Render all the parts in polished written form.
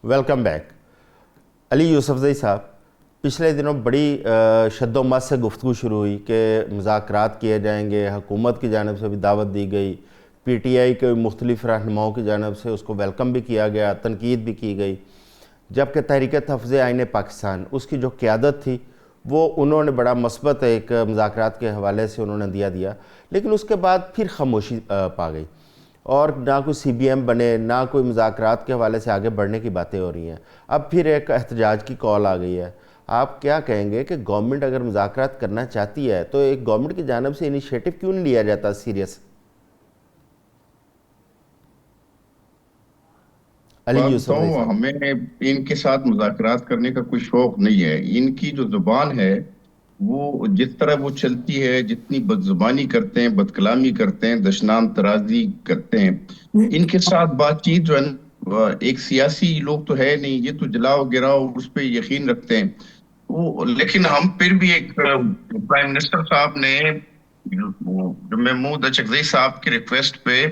Welcome back. Ali Yousafzai साहब, पिछले दिनों बड़ी शद्दोमत से गुफ्तगू शुरू हुई कि मुज़ाकरात किए जाएंगे। हुकूमत की जानब से भी दावत दी गई, PTI के मुख्तलिफ़ रहनुमाओं की जानब से उसको वेलकम भी किया गया, तनकीद भी की गई। जबकि तहरीक तहफ़्ज़ आइन पाकिस्तान, उसकी जो क़यादत थी वो उन्होंने बड़ा मस्बत एक मुज़ाकरात के हवाले से उन्होंने दिया, लेकिन उसके बाद फिर खामोशी पा गई और ना कोई CBM बने, ना कोई मुज़ाकरात के हवाले से आगे बढ़ने की बातें हो रही हैं। अब फिर एक एहतजाज की कॉल आ गई है। आप क्या कहेंगे कि गवर्नमेंट अगर मुज़ाकरात करना चाहती है तो एक गवर्नमेंट की जानिब से इनिशिएटिव क्यों नहीं लिया जाता सीरियस? अली बात यूसुफ बताऊं, साहब। हमें इनके साथ मुज़ाकरात करने का कोई शौक नहीं है। इनकी जो जुबान है वो जिस तरह वो चलती है, जितनी बदजुबानी करते हैं, बदकलामी करते हैं, दशनाम तराजी करते हैं, इनके साथ बातचीत जो है ना, एक सियासी लोग तो है नहीं, ये तो जलाओ गिराओ उस पर यकीन रखते हैं। वो लेकिन हम फिर भी एक प्राइम मिनिस्टर साहब ने जो महमूद अचकज़ई साहब की रिक्वेस्ट पे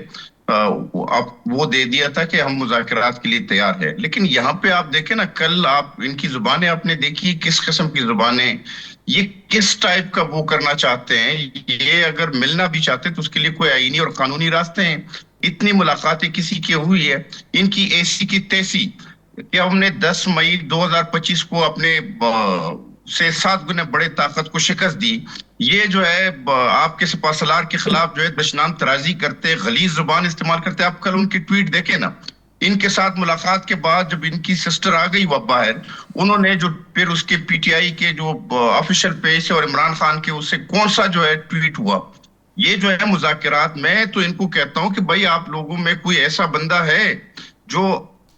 आप वो दे दिया था कि हम मुज़ाकरात के लिए तैयार है। लेकिन यहाँ पे आप देखें ना, कल आप इनकी जुबानें आपने देखी, किस किस्म की जुबानें, ये किस टाइप का वो करना चाहते हैं। ये अगर मिलना भी चाहते हैं तो उसके लिए कोई आईनी और कानूनी रास्ते हैं। इतनी मुलाकातें किसी की हुई है, इनकी ऐसी की तैसी कि हमने 10 मई 2025 को अपने से 7 गुना बड़े ताकत को शिकस्त दी। ये जो है आपके सपासलार के खिलाफ जो है दशनाम तराजी करते, गलीज जुबान इस्तेमाल करते। आप कल उनकी ट्वीट देखे ना, इनके साथ मुलाकात के बाद जब इनकी सिस्टर आ गई वह बाहर, उन्होंने जो फिर उसके PTI के जो ऑफिशियल पेज से और इमरान खान के उससे कौन सा जो है ट्वीट हुआ। ये जो है मुज़ाकरात, मैं तो इनको कहता हूं कि भाई आप लोगों में कोई ऐसा बंदा है जो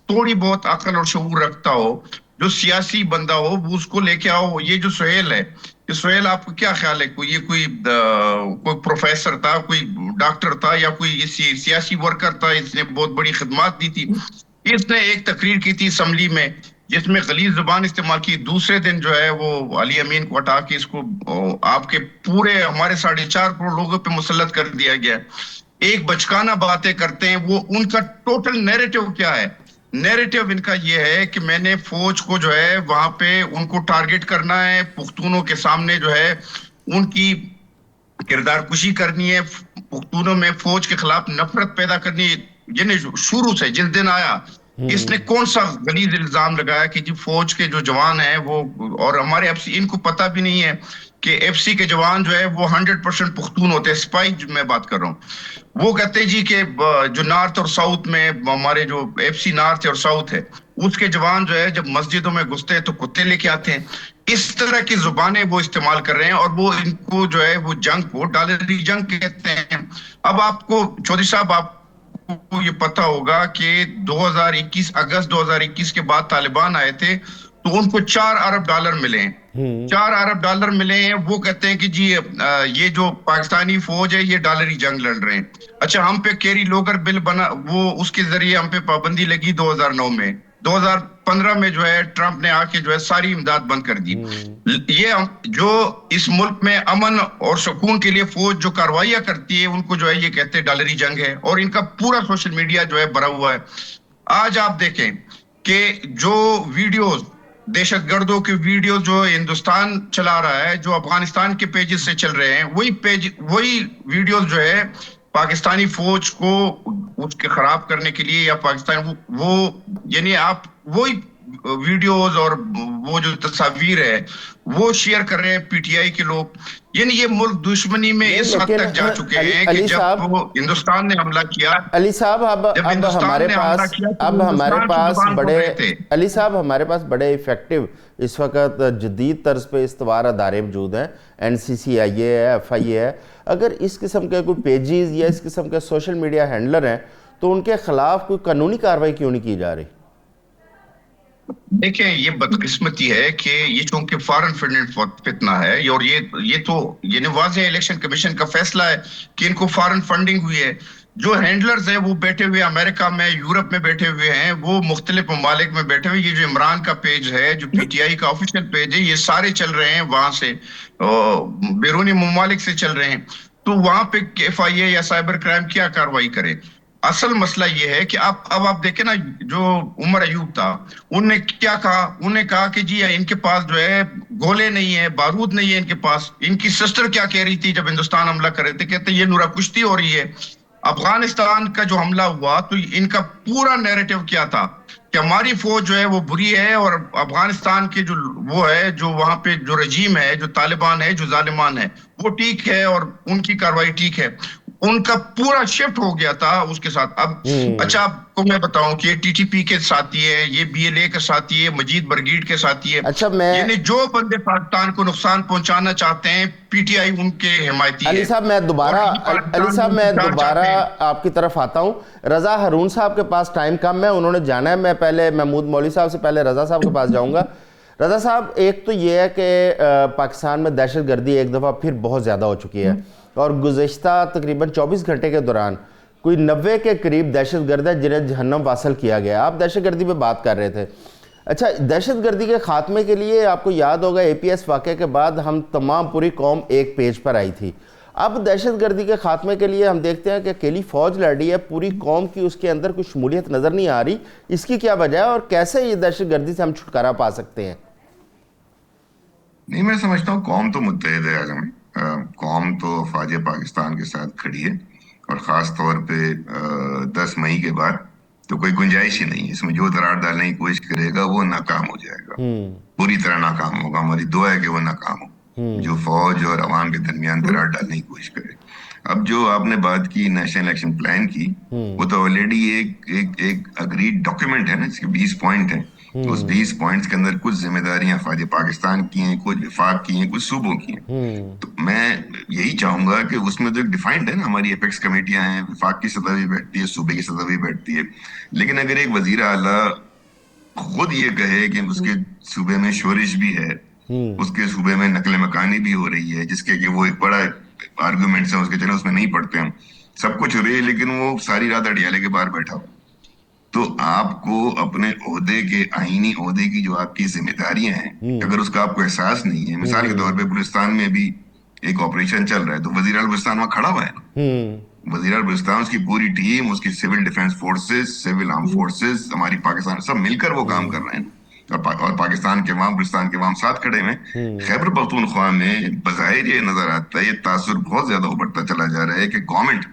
थोड़ी बहुत अकल और शऊर रखता हो, जो सियासी बंदा हो, वो उसको लेके आओ। ये जो सुहेल है, ये सुहेल आपको क्या ख्याल है, कोई ये कोई प्रोफेसर था, कोई डॉक्टर था, या कोई सियासी वर्कर था? इसने बहुत बड़ी खिदमत दी थी। इसने एक तकरीर की थी असम्बली में जिसमें गलीज जुबान इस्तेमाल की। दूसरे दिन जो है वो अली अमीन को हटा के इसको आपके पूरे हमारे 4.5 करोड़ लोगों पे मुसल्लत कर दिया गया। एक बचकाना बातें करते हैं। वो उनका टोटल नैरेटिव क्या है? नैरेटिव इनका ये है कि मैंने फौज को जो है वहां पे उनको टारगेट करना है, पुख्तूनों के सामने जो है उनकी किरदार कुशी करनी है, पुख्तूनों में फौज के खिलाफ नफरत पैदा करनी है। यानी शुरू से जिस दिन आया, इसने कौन सा गलीज इल्जाम लगाया कि जी फौज के जो जवान हैं वो, और हमारे FC, इनको पता भी नहीं है कि FC के जवान जो है वो 100% पुख्तून होते हैं। स्पाई मैं बात कर रहा हूँ। वो कहते हैं जी कि जो नॉर्थ और साउथ में हमारे जो FC नॉर्थ और साउथ है, उसके जवान जो है जब मस्जिदों में घुसते हैं तो कुत्ते लेके आते हैं। इस तरह की जुबानें वो इस्तेमाल कर रहे हैं और वो इनको जो है वो जंग को डॉलरी जंग कहते हैं। अब आपको चौधरी साहब, आपको ये पता होगा कि 2021 अगस्त 2021 के बाद तालिबान आए थे तो उनको $4 अरब मिले हैं। $4 अरब मिले हैं। वो कहते हैं कि जी ये जो पाकिस्तानी फौज है ये डॉलरी जंग लड़ रहे हैं। अच्छा, हम पे केरी लोगर बिल बना, वो उसके जरिए हम पे पाबंदी लगी 2009 में। 2015 में जो है ट्रंप ने आके जो है सारी इमदाद बंद कर दी। ये जो इस मुल्क में अमन और सुकून के लिए फौज जो कार्रवाइयां करती है उनको जो है ये कहते हैं डॉलरी जंग है, और इनका पूरा सोशल मीडिया जो है भरा हुआ है। आज आप देखें कि जो वीडियोस, दहशतगर्दों के वीडियो जो हिंदुस्तान चला रहा है, जो अफगानिस्तान के पेजेस से चल रहे हैं, वही वीडियोस जो है पाकिस्तानी फौज को उसके खराब करने के लिए, या पाकिस्तान यानी आप वही वीडियोस और वो जो तस्वीर है वो शेयर कर रहे हैं PTI के लोग। यानी ये मुल्क दुश्मनी में नहीं, इस हद लेकिन तक जा चुके हैं कि अली जब साहब, वो हिंदुस्तान ने हमला किया, अली साहब, जब हिंदुस्तान ने हमला किया तो अब हमारे हिंदुस्तान की पास जुबान बड़े खोल रहे थे। अली साहब, हमारे पास बड़े इफ़ेक्टिव इस वक्त जदीद तर्ज पे इस्तवार अदारे मौजूद हैं। NCCIA है, FIA है। अगर इस किस्म के कोई पेजेस या इस किस्म के सोशल मीडिया हैंडलर हैं तो उनके खिलाफ कोई कानूनी कार्रवाई क्यों नहीं की जा रही? देखें, ये बदकिस्मती है कि ये चूंकि फॉरेन फंडेड फितना है, और ये तो ये वाज़ेह इलेक्शन कमीशन का फैसला है कि इनको फॉरेन फंडिंग हुई है। जो हैंडलर्स हैं वो बैठे हुए अमेरिका में, यूरोप में बैठे हुए हैं, वो मुख्तलिफ ममालिक में बैठे हुए। ये जो इमरान का पेज है, जो PTI का ऑफिशियल पेज है, ये सारे चल रहे हैं वहां से, बैरूनी ममालिक से चल रहे हैं। तो वहां पे FIA या साइबर क्राइम क्या कार्रवाई करे? असल मसला ये है कि अब आप देखें ना, जो उमर अयूब था, उनने क्या कहा? उन्होंने कहा कि जी इनके पास जो है गोले नहीं है, बारूद नहीं है इनके पास। इनकी सिस्टर क्या कह रही थी जब हिंदुस्तान हमला कर रहे थे? कहते ये नूरा कुश्ती हो रही है। अफगानिस्तान का जो हमला हुआ तो इनका पूरा नैरेटिव क्या था कि हमारी फौज जो है वो बुरी है, और अफगानिस्तान के जो वो है, जो वहां पे जो रजीम है, जो तालिबान है, जो जालिमान है, वो ठीक है और उनकी कार्रवाई ठीक है। उनका पूरा शिफ्ट हो गया था उसके साथ। अब अच्छा, आपको मैं बताऊं कि ये टीटीपी के साथी है, ये बीएलए के साथी है, मजीद बरगीड के साथी है। अच्छा, मैं यानी जो बंदे पाकिस्तान को नुकसान पहुंचाना चाहते हैं, पीटीआई उनके हिमायती अली है। साहब मैं दोबारा और हम अली पाकिस्तान में साहब मैं इंतजार दोबारा चाहते हैं। आपकी तरफ आता हूं। रजा हारून साहब के पास टाइम कम है, उन्होंने जाना है। मैं पहले महमूद मौलवी साहब से पहले रजा साहब के पास जाऊंगा। रजा साहब, एक तो ये है कि पाकिस्तान में दहशत गर्दी एक दफ़ा फिर बहुत ज़्यादा हो चुकी है, और गुज़िश्ता तकरीबन 24 घंटे के दौरान कोई 90 के करीब दहशत गर्द है जिन्हें जहन्नम वासल किया गया। आप दहशत गर्दी पर बात कर रहे थे। अच्छा, दहशत गर्दी के खात्मे के लिए आपको याद होगा APS वाक़े के बाद हम तमाम पूरी कौम एक पेज पर आई थी। अब दहशत गर्दी के खात्मे के लिए हम देखते हैं कि अकेली फ़ौज लड़ रही है, पूरी कौम की उसके अंदर कुछ शमूलियत नज़र नहीं आ रही। इसकी क्या वजह है और कैसे ये दहशत गर्दी से हम छुटकारा पा सकते हैं? नहीं, मैं समझता हूँ कौम तो मुत्तहिद है आलम में। कौम तो अफवाज पाकिस्तान के साथ खड़ी है, और ख़ास तौर पे 10 मई के बाद तो कोई गुंजाइश ही नहीं है इसमें। जो दरार डालने की कोशिश करेगा वो नाकाम हो जाएगा, पूरी तरह नाकाम होगा। हमारी दुआ है कि वो नाकाम हो, जो फौज और अवाम के दरमियान दरार डालने की कोशिश करे। अब जो आपने बात की नेशनल इलेक्शन प्लान की, वो तो ऑलरेडी एक अग्रीड डॉक्यूमेंट है ना, इसके 20 पॉइंट हैं। उस 20 पॉइंट्स के अंदर कुछ जिम्मेदारियां फौज पाकिस्तान की हैं, कुछ विफाक की हैं, कुछ सूबों की हैं। तो मैं यही चाहूंगा कि उसमें तो डिफाइंड है ना, हमारी एपेक्स कमेटियां हैं, विफाक की सतह भी बैठती है, सूबे की सतह भी बैठती है। लेकिन अगर एक वजीर आला खुद ये कहे कि उसके सूबे में शोरिश भी है, उसके सूबे में नकल मकानी भी हो रही है, जिसके कि वो एक बड़ा आर्गुमेंट है उसके, चले उसमें नहीं पढ़ते हम, सब कुछ हो रही है, लेकिन वो सारी रात अडियाले के बाहर बैठा हुआ। तो आपको अपने ओहदे के, आईनी ओहदे की जो आपकी जिम्मेदारियां हैं, अगर उसका आपको एहसास नहीं है, मिसाल के तौर पे बलूचिस्तान में भी एक ऑपरेशन चल रहा है, तो वजीर बलूचिस्तान वहां खड़ा हुआ है। वजीर बलूचिस्तान, उसकी पूरी टीम, उसकी civil defence forces, civil arm forces, हमारी पाकिस्तान, सब मिलकर वो काम कर रहे हैं। और पाकिस्तान के वाम, बलूचिस्तान के वाम साथ खड़े हैं। खैबर पख्तूनख्वा में बज़ाहिर ये नजर आता है, ये तासुर बहुत ज्यादा उभरता चला जा रहा है कि गवर्नमेंट,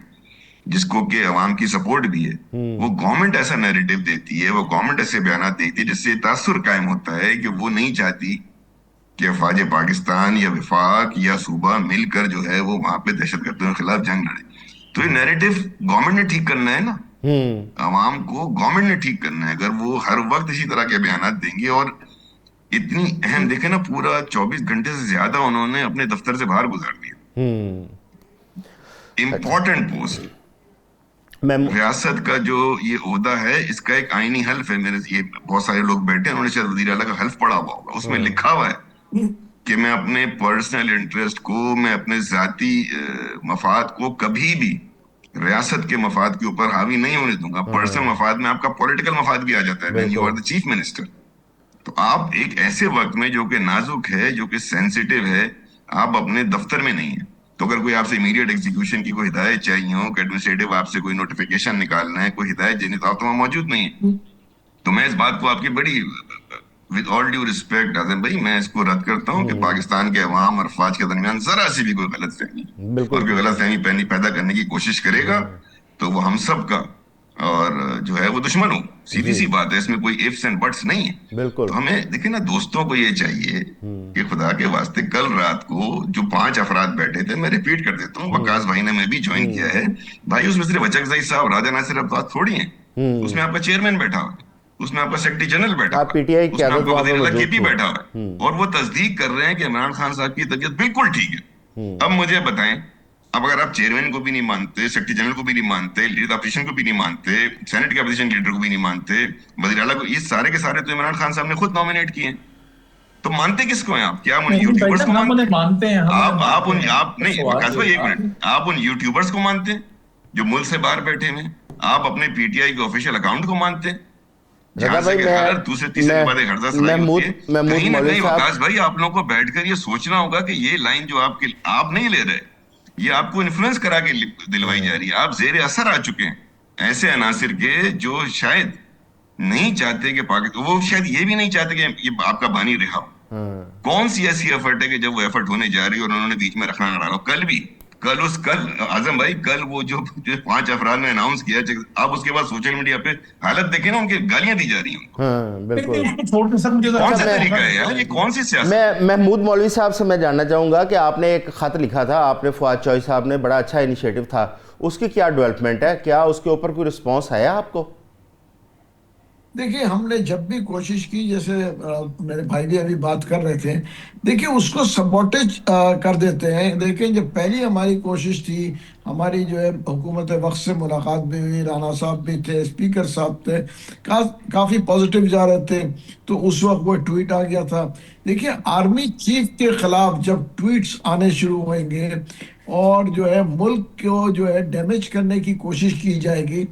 जिसको के अवाम की सपोर्ट भी है, वो गवर्नमेंट ऐसा नैरेटिव देती है, वो गवर्नमेंट ऐसे बयान देती है जिससे तासुर कायम होता है कि वो नहीं चाहती कि अफवाज पाकिस्तान या विफाक या सूबा मिलकर जो है वो वहां पे दहशतगर्दों के खिलाफ जंग लड़े। तो ये नैरेटिव गवर्नमेंट ने ठीक करना है ना, अवाम को गवर्नमेंट ने ठीक करना है। अगर वो हर वक्त इसी तरह के बयान देंगे, और इतनी अहम, देखे ना, पूरा 24 घंटे से ज्यादा उन्होंने अपने दफ्तर से बाहर गुजार दिया, इंपॉर्टेंट पोस्ट। रियासत का जो ये ओहदा है, इसका एक आईनी हल्फ है। मेरे ये बहुत सारे लोग बैठे हैं, उन्होंने शायद वजीर आला का हल्फ पढ़ा हुआ होगा, उसमें लिखा हुआ है कि मैं अपने पर्सनल इंटरेस्ट को, मैं अपने जाती मफाद को कभी भी रियासत के मफाद के ऊपर हावी नहीं होने दूंगा। पर्सनल मफाद में आपका पॉलिटिकल मफाद भी आ जाता है when you are the chief minister. तो आप एक ऐसे वक्त में जो कि नाजुक है, जो कि सेंसिटिव है, आप अपने दफ्तर में नहीं है। तो अगर कोई आपसे इमीडिएट एग्जीक्यूशन की कोई हिदायत चाहिए हो, कि एडमिनिस्ट्रेटिव आपसे कोई नोटिफिकेशन निकालना है, कोई हिदायत देनी, तो आप तो वहां मौजूद नहीं है। तो मैं इस बात को आपकी बड़ी, विद ऑल ड्यू रिस्पेक्ट आजम भाई, मैं इसको रद्द करता हूँ कि पाकिस्तान के अवाम और फौज के दरमियान जरा सी भी कोई गलतफहमी और कोई गलतफहमी पैदा करने की कोशिश करेगा तो वो हम सब का और जो है वो दुश्मन हो। सीधी सी बात है, इसमें कोई इफ्स एंड बट्स नहीं है। बिल्कुल। तो हमें देखिए ना, दोस्तों को ये चाहिए कि खुदा के वास्ते, कल रात को जो 5 अफराद बैठे थे, मैं रिपीट कर देता हूँ, वकास भाई ने मैं भी ज्वाइन किया है भाई, उसमें सिर्फ अचकजई साहब, राजा नासिर अब्बास थोड़ी है, उसमें आपका चेयरमैन बैठा हुआ है, उसमें आपका सेक्रेटरी जनरल बैठा हुआ है, उसमें आपका वज़ीर आला केपी बैठा हुआ है, और वो तस्दीक कर रहे हैं कि इमरान खान साहब की तबीयत बिल्कुल ठीक है। अब मुझे बताएं, अब अगर आप चेयरमैन को भी नहीं मानते, सेक्रेटरी जनरल को भी नहीं मानते, लीडर अपोजिशन को भी नहीं मानते, सेनेट के अपोजिशन लीडर को भी नहीं मानते, वज़ीर आला को, ये सारे के सारे तो इमरान खान साहब ने खुद नॉमिनेट किए, तो मानते किसको हैं आप? क्या उन यूट्यूबर्स को मानते हैं? आप नहीं, वकास भाई एक मिनट, आप उन यूट्यूबर्स को मानते हैं जो मुल्क से बाहर बैठे हैं? आप अपने पीटीआई के ऑफिशियल अकाउंट को मानते हैं? दूसरे तीसरे बात एक हर्जा सराई होती है। कहीं ना कहीं वकास भाई, आप लोगों को बैठकर ये सोचना होगा कि ये लाइन जो आप नहीं ले रहे, ये आपको इन्फ्लुएंस करा के दिलवाई जा रही है, आप जेर असर आ चुके हैं। ऐसे अनासिर के जो शायद नहीं चाहते कि पाकिस्तान, वो शायद ये भी नहीं चाहते कि ये आपका बानी रिहा हो। हाँ कौन सी ऐसी एफर्ट है कि जब वो एफर्ट होने जा रही है और उन्होंने बीच में रखना ना डाला? कल आजम भाई, कल वो जो 5 अफराद ने अनाउंस किया, आप उसके बाद सोशल मीडिया पे हालत देखें ना, उनकी गालियां दी जा रही हैं उनको। हाँ बिल्कुल। कौन सा तरीका है यार, ये कौन सी सियासत? मैं महमूद मौलवी साहब से मैं जानना चाहूँगा कि आपने एक ख़त लिखा था, आपने फवाद चौधरी साहब ने, बड़ा अच्छा इनिशिएटिव था, उसकी क्या डेवलपमेंट है? क्या उसके ऊपर कोई रिस्पॉन्स आया आपको? देखिए, हमने जब भी कोशिश की, जैसे मेरे भाई भी अभी बात कर रहे थे, देखिए उसको सबॉटेज कर देते हैं। देखिए, जब पहली हमारी कोशिश थी, हमारी जो है हुकूमत वक्त से मुलाकात भी हुई, राना साहब भी थे, स्पीकर साहब थे, काफ़ी पॉजिटिव जा रहे थे, तो उस वक्त वो ट्वीट आ गया था। देखिए, आर्मी चीफ के खिलाफ जब ट्वीट्स आने शुरू होंगे और जो है मुल्क को जो है डैमेज करने की कोशिश की जाएगी,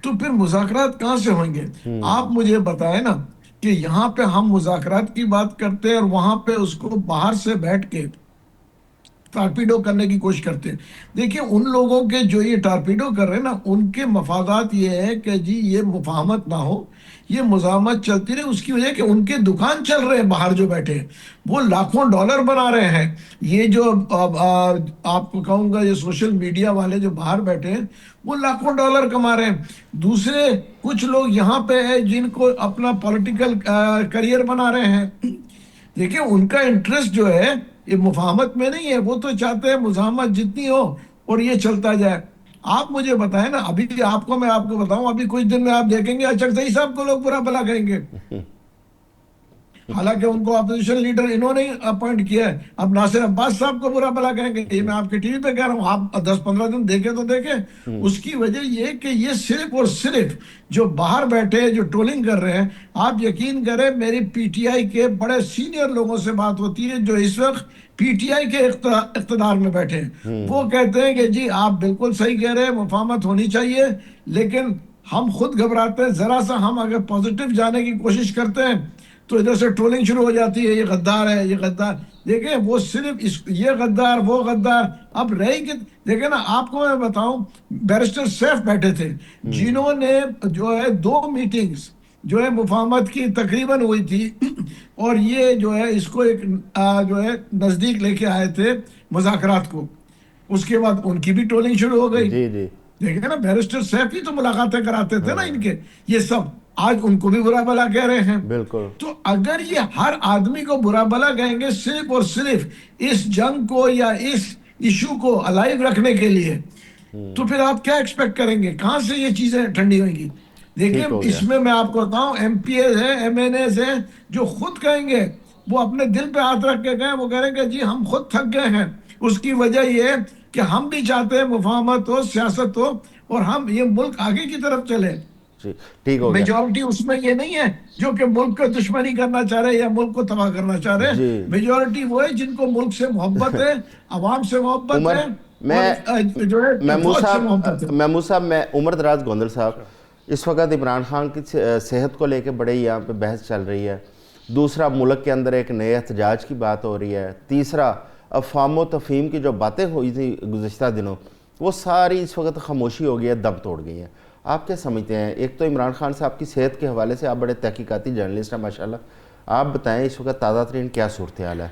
तो फिर मुज़ाकरात कहाँ से होंगे? आप मुझे बताएं ना, कि यहाँ पे हम मुज़ाकरात की बात करते हैं और वहां पे उसको बाहर से बैठ के टारपीडो करने की कोशिश करते हैं। देखिए, उन लोगों के जो ये टारपीडो कर रहे हैं ना, उनके मफादात ये है कि जी ये मुफाहमत ना हो, ये मुज़ाहमत चलती रहे, उसकी वजह कि उनके दुकान चल रहे हैं बाहर जो बैठे हैं, वो लाखों डॉलर बना रहे हैं। ये जो आपको कहूँगा, ये सोशल मीडिया वाले जो बाहर बैठे हैं, वो लाखों डॉलर कमा रहे हैं। दूसरे कुछ लोग यहाँ पे हैं जिनको अपना पॉलिटिकल करियर बना रहे हैं। देखिए, उनका इंटरेस्ट जो है ये मुफाहमत में नहीं है, वो तो चाहते हैं मुज़ाहमत जितनी हो और ये चलता जाए। आप मुझे बताएं ना, अभी मैं आपको बताऊं, अभी कुछ दिन में आप देखेंगे अचकज़ई साहब को लोग बुरा भला कहेंगे, हालांकि उनको अपोजिशन लीडर इन्होंने ही अपॉइंट किया है। अब नासिर अब्बास साहब को बुरा भला कहेंगे, ये मैं आपके टीवी पे कह रहा हूँ, आप 10-15 दिन देखें तो देखें। उसकी वजह ये कि ये सिर्फ और सिर्फ जो बाहर बैठे जो ट्रोलिंग कर रहे हैं, आप यकीन करें, मेरी पीटीआई के बड़े सीनियर लोगों से बात होती है जो इस वक्त पीटीआई के इख्तिदार में बैठे हैं, वो कहते हैं कि जी आप बिल्कुल सही कह रहे हैं, मुफाहमत होनी चाहिए, लेकिन हम खुद घबराते हैं, जरा सा हम अगर पॉजिटिव जाने की कोशिश करते हैं तो इधर से ट्रोलिंग शुरू हो जाती है, ये गद्दार है, ये गद्दार। देखें, वो सिर्फ ये गद्दार, वो गद्दार, अब रही कि देखें ना, आपको मैं बताऊं, बैरिस्टर सैफ बैठे थे जिन्होंने जो है 2 मीटिंग्स जो है मुफाहमत की तकरीबन हुई थी, और ये जो है इसको एक जो है नजदीक लेके आए थे मुज़ाकरात को। उसके बाद उनकी भी ट्रोलिंग शुरू हो गई। जी जी। देखे ना, बैरिस्टर सैफ ही तो मुलाकातें कराते थे ना इनके, ये सब आज उनको भी बुरा भला कह रहे हैं। बिल्कुल। तो अगर ये हर आदमी को बुरा भला कहेंगे सिर्फ और सिर्फ इस जंग को या इस इशू को अलाइव रखने के लिए, तो फिर आप क्या एक्सपेक्ट करेंगे? कहां से ये चीजें ठंडी होंगी? देखिए, इसमें मैं आपको बताऊं, एमपीए है, एमएनए है, जो खुद कहेंगे, वो अपने दिल पे हाथ रख के गए, वो कहेंगे जी हम खुद थक गए हैं। उसकी वजह ये है कि हम भी चाहते हैं मुफाहमत हो, सियासत हो, और हम ये मुल्क आगे की तरफ चले। ठीक हो गया। मेजॉरिटी उसमें ये नहीं है जो कि मुल्क को दुश्मनी करना चाह रहे या मुल्क को तबाह करना चाह रहे। मेजॉरिटी वो है जिनको मुल्क से मोहब्बत है, अवाम से मोहब्बत है, जो है महमूद साहब, मैं उमर दराज गोंदल साहब, इस वक्त इमरान खान की सेहत को लेकर बड़े यहाँ पे बहस चल रही है। दूसरा, मुल्क के अंदर एक नए एहतजाज की बात हो रही है। तीसरा, अफवाम तफहीम की जो बातें हुई थी गुज़िश्ता दिनों, वो सारी इस वक्त खामोशी हो गई है, दम तोड़ गई हैं। आप क्या समझते हैं? एक तो इमरान खान साहब की सेहत के हवाले से आप बड़े तहकीकाती जर्नलिस्ट हैं माशाल्लाह, आप बताएं इस वक्त ताज़ा तरीन क्या सूरत हाल है?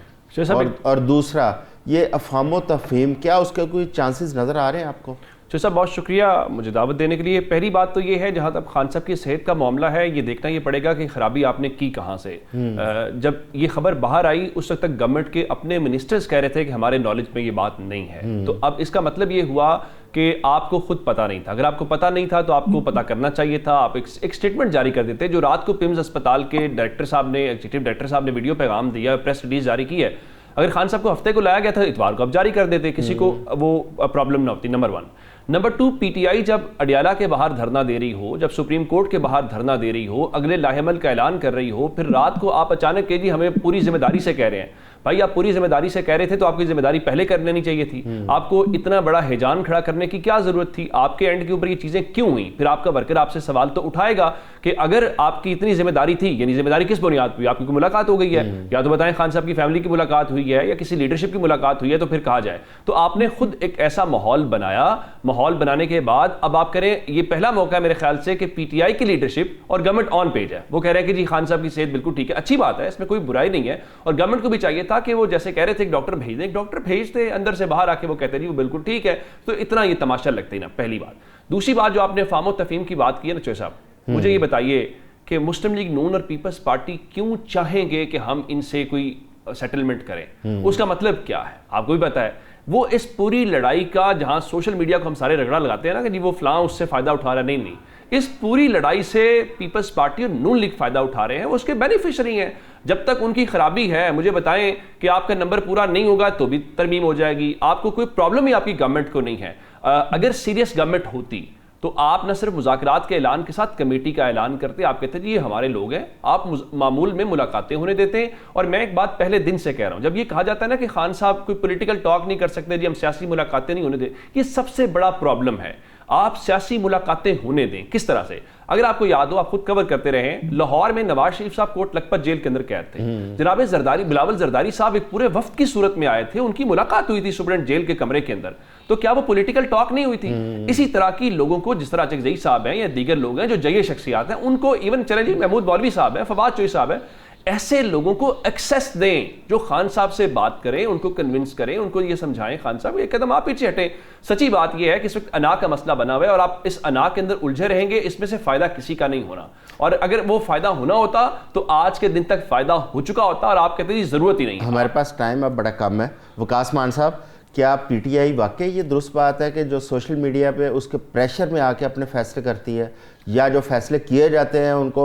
और दूसरा, ये अफवाम तफहीम, क्या उसके कोई चांसेस नज़र आ रहे हैं आपको? साहब, बहुत शुक्रिया मुझे दावत देने के लिए। पहली बात तो ये है, जहाँ तक खान साहब की सेहत का मामला है, ये देखना ये पड़ेगा कि खराबी आपने की कहाँ से। जब ये खबर बाहर आई, उस वक्त तक गवर्नमेंट के अपने मिनिस्टर्स कह रहे थे कि हमारे नॉलेज में ये बात नहीं है। तो अब इसका मतलब ये हुआ कि आपको खुद पता नहीं था। अगर आपको पता नहीं था तो आपको पता करना चाहिए था, आप एक स्टेटमेंट जारी कर देते। जो रात को पिम्स अस्पताल के डायरेक्टर साहब ने, एग्जीक्यूटिव डायरेक्टर साहब ने वीडियो पैगाम दिया, प्रेस रिलीज जारी की है, अगर खान साहब को हफ्ते को लाया गया था, इतवार को आप जारी कर देते, किसी को वो प्रॉब्लम ना होती। नंबर 1। नंबर 2, पीटीआई जब अडियाला के बाहर धरना दे रही हो, जब सुप्रीम कोर्ट के बाहर धरना दे रही हो, अगले लाहेमल का ऐलान कर रही हो, फिर रात को आप अचानक के जी हमें पूरी जिम्मेदारी से कह रहे हैं। भाई, आप पूरी जिम्मेदारी से कह रहे थे तो आपकी जिम्मेदारी पहले कर लेनी चाहिए थी। आपको इतना बड़ा हिजान खड़ा करने की क्या जरूरत थी? आपके एंड के ऊपर ये चीजें क्यों हुई? फिर आपका वर्कर आपसे सवाल तो उठाएगा कि अगर आपकी इतनी जिम्मेदारी थी, यानी जिम्मेदारी किस बुनियाद पर? आपकी मुलाकात हो गई है, या तो बताएं खान साहब की फैमिली की मुलाकात हुई है या किसी लीडरशिप की मुलाकात हुई है, तो फिर कहा जाए। तो आपने खुद एक ऐसा माहौल बनाया, माहौल बनाने के बाद अब आप करें, ये पहला मौका है मेरे ख्याल से कि पीटीआई की लीडरशिप और गवर्नमेंट ऑन पेज है। वो कह रहे हैं कि जी खान साहब की सेहत बिल्कुल ठीक है, अच्छी बात है, इसमें कोई बुराई नहीं है। और गवर्नमेंट को भी चाहिए था कि वो जैसे कह रहे थे एक डॉक्टर भेज दें, एक डॉक्टर भेजते, अंदर से बाहर आके वो कहते जी वो बिल्कुल ठीक है, तो इतना ये तमाशा लगता ही ना, पहली बात। दूसरी बात, जो आपने फामो तफहीम की बात की है ना चौधरी साहब, मुझे ये बताइए कि मुस्लिम लीग नून और पीपल्स पार्टी क्यों चाहेंगे कि हम इनसे कोई सेटलमेंट करें? उसका मतलब क्या है? आपको भी पता है वो इस पूरी लड़ाई का, जहां सोशल मीडिया को हम सारे रगड़ा लगाते हैं ना कि जी वो फलां उससे फायदा उठा रहा है, नहीं नहीं, इस पूरी लड़ाई से पीपल्स पार्टी और नून लीग फायदा उठा रहे हैं, वो उसके बेनिफिशियरी हैं। जब तक उनकी खराबी है, मुझे बताएं कि आपका नंबर पूरा नहीं होगा तो भी तरमीम हो जाएगी, आपको कोई प्रॉब्लम ही आपकी गवर्नमेंट को नहीं है। अगर सीरियस गवर्नमेंट होती तो आप न सिर्फ मुज़ाकरात के ऐलान के साथ कमेटी का ऐलान करते, आप कहते जी ये हमारे लोग हैं, आप मामूल में मुलाकातें होने देते हैं। और मैं एक बात पहले दिन से कह रहा हूं, जब ये कहा जाता है ना कि खान साहब कोई पॉलिटिकल टॉक नहीं कर सकते जी, हम सियासी मुलाकातें नहीं होने दे, ये सबसे बड़ा प्रॉब्लम है। आप सियासी मुलाकातें होने दें, किस तरह से? अगर आपको याद हो, आप खुद कवर करते रहे, लाहौर में नवाज शरीफ साहब कोट लखपत जेल के अंदर कैद थे, जनाब जरदारी, बिलावल जरदारी साहब एक पूरे वफ्द की सूरत में आए थे, उनकी मुलाकात हुई थी सुप्रीडेंट जेल के कमरे के अंदर, तो क्या वो पॉलिटिकल टॉक नहीं हुई थी? इसी तरह की लोगों को, जिस तरह चकजई साहब हैं या दीगर लोग हैं जो जय शख्सियात हैं, उनको इवन चले जी महमूद मौलवी साहब हैं, फवाद चौधरी साहब हैं, ऐसे लोगों को एक्सेस दें जो खान साहब से बात करें, उनको कन्विंस करें, उनको ये समझाएं खान साहब एक कदम आप पीछे हटें। सच्ची बात ये है कि इस वक्त अना का मसला बना हुआ है और आप इस अना के अंदर उलझे रहेंगे, इसमें से फायदा किसी का नहीं होना। और अगर वो फायदा होना होता तो आज के दिन तक फायदा हो चुका होता, और आप कहते हैं जरूरत ही नहीं। हमारे पास टाइम अब बड़ा कम है। वकास मान साहब, क्या पीटीआई वाकई ये दुरुस्त बात है कि जो सोशल मीडिया पे उसके प्रेशर में आके अपने फैसले करती है, या जो फैसले किए जाते हैं उनको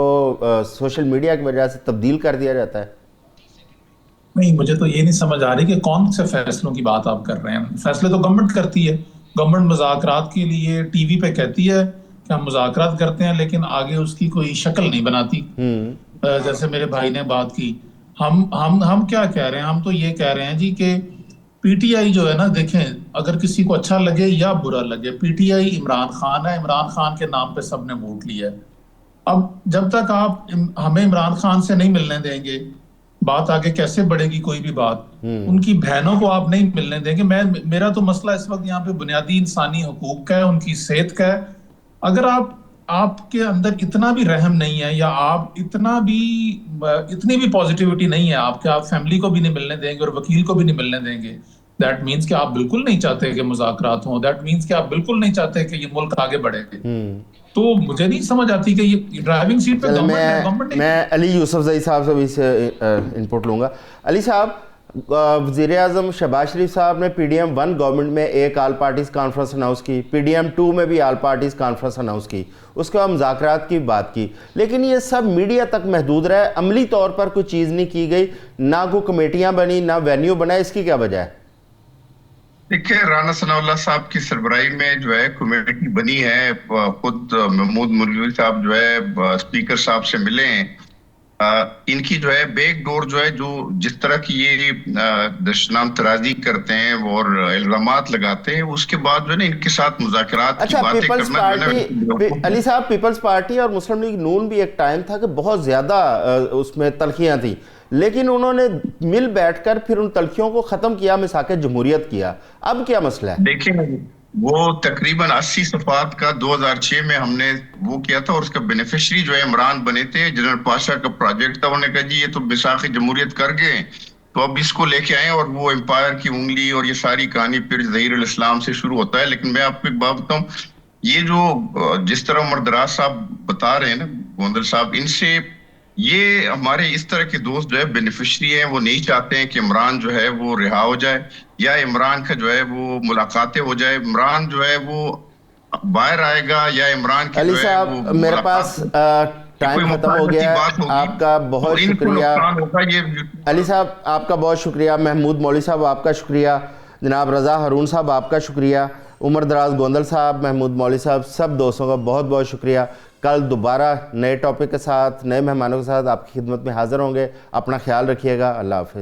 सोशल मीडिया की वजह से तब्दील कर दिया जाता है? नहीं, मुझे तो ये नहीं समझ आ रही कि कौन से फैसलों की बात आप कर रहे हैं। फैसले तो गवर्नमेंट करती है। गवर्नमेंट मुज़ाकरात के लिए टीवी पे कहती है कि हम मुज़ाकरात करते हैं, लेकिन आगे उसकी कोई शक्ल नहीं बनाती। जैसे मेरे भाई ने बात की, हम क्या कह रहे हैं? हम तो ये कह रहे हैं जी कि पीटीआई जो है ना, देखें, अगर किसी को अच्छा लगे या बुरा लगे, पीटीआई इमरान खान है, इमरान खान के नाम पे सबने वोट लिया है। अब जब तक आप हमें इमरान खान से नहीं मिलने देंगे, बात आगे कैसे बढ़ेगी? कोई भी बात उनकी बहनों को आप नहीं मिलने देंगे। मेरा तो मसला इस वक्त यहाँ पे बुनियादी इंसानी हकूक का है, उनकी सेहत का है। अगर आपके अंदर इतना भी रहम नहीं है, या आप इतनी भी पॉजिटिविटी नहीं है आपके, आप फैमिली को भी नहीं मिलने देंगे और वकील को भी नहीं मिलने देंगे, दैट मीन्स कि आप बिल्कुल नहीं चाहते कि मुज़ाकरात हों, दैट मीन्स कि आप बिल्कुल नहीं चाहते कि ये मुल्क आगे बढ़े। तो मुझे नहीं समझ आती कि ये ड्राइविंग सीट पे गवर्नमेंट। मैं अली यूसुफजई साहब से भी इसे इनपुट लूंगा। अली साहब, वज़ीर आज़म शहबाज शरीफ साहब ने PDM 1 गवर्नमेंट में एक आल पार्टीज़ कॉन्फ्रेंस अनाउंस की, PDM 2 में भी आल पार्टीज़ कॉन्फ्रेंस अनाउंस की, उसके बाद मुज़ाकरात की बात की, लेकिन ये सब मीडिया तक महदूद रहा, अमली तौर पर कोई चीज़ नहीं की गई, ना कोई कमेटियाँ बनी, ना वेन्यू बना। इसकी क्या वजह है? देखिए, राना सनाउल्लाह साहब की सरबराही में जो है कमेटी बनी है। खुद महमूद मौलवी साहब जो है स्पीकर साहब से मिले हैं। इनकी जो है बैक डोर जो है, जो जिस तरह की ये दशनाम तराजी करते हैं और इल्जामात लगाते हैं, उसके बाद जो है ना इनके साथ मुज़ाकरात की बातें करना। अली साहब, पीपल्स पार्टी और मुस्लिम लीग नून भी एक टाइम था कि बहुत ज़्यादा उसमें तलखियाँ थी, लेकिन उन्होंने मिल बैठकर फिर उन तलखियों को ख़त्म किया, मिसाक़ जमहूरियत किया। अब क्या मसला है? देखिए, वो तकरीबन 80 सफ़ात का 2006 में हमने वो किया था, और उसका बेनिफिशरी जो है इमरान बने थे। जनरल पाशा का प्रोजेक्ट था। उन्होंने कहा जी ये तो मिसाक़ जमहूरियत कर गए, तो अब इसको लेके आए, और वो एम्पायर की उंगली और ये सारी कहानी फिर ज़हीरुल इस्लाम से शुरू होता है। लेकिन मैं आपको एक बात बताऊं, ये जो जिस तरह उमर दराज साहब बता रहे हैं ना, गोंदल साहब, इनसे ये हमारे इस तरह के दोस्त जो है बेनिफिशरी हैं, वो नहीं चाहते हैं कि इमरान जो है वो रिहा हो जाए, या इमरान का जो है वो मुलाकातें हो जाए। इमरान जो है वो बाहर आएगा, या इमरान की अली साहब, मेरे पास टाइम खत्म हो गया है। आपका बहुत शुक्रिया अली साहब, आपका बहुत शुक्रिया। महमूद मौलवी साहब, आपका शुक्रिया। जनाब रज़ा हारून साहब, आपका शुक्रिया। उमर दराज गोंदल साहब, महमूद मौलवी साहब, सब दोस्तों का बहुत बहुत शुक्रिया। कल दोबारा नए टॉपिक के साथ, नए मेहमानों के साथ आपकी खिदमत में हाज़िर होंगे। अपना ख्याल रखिएगा। अल्लाह हाफ़िज़।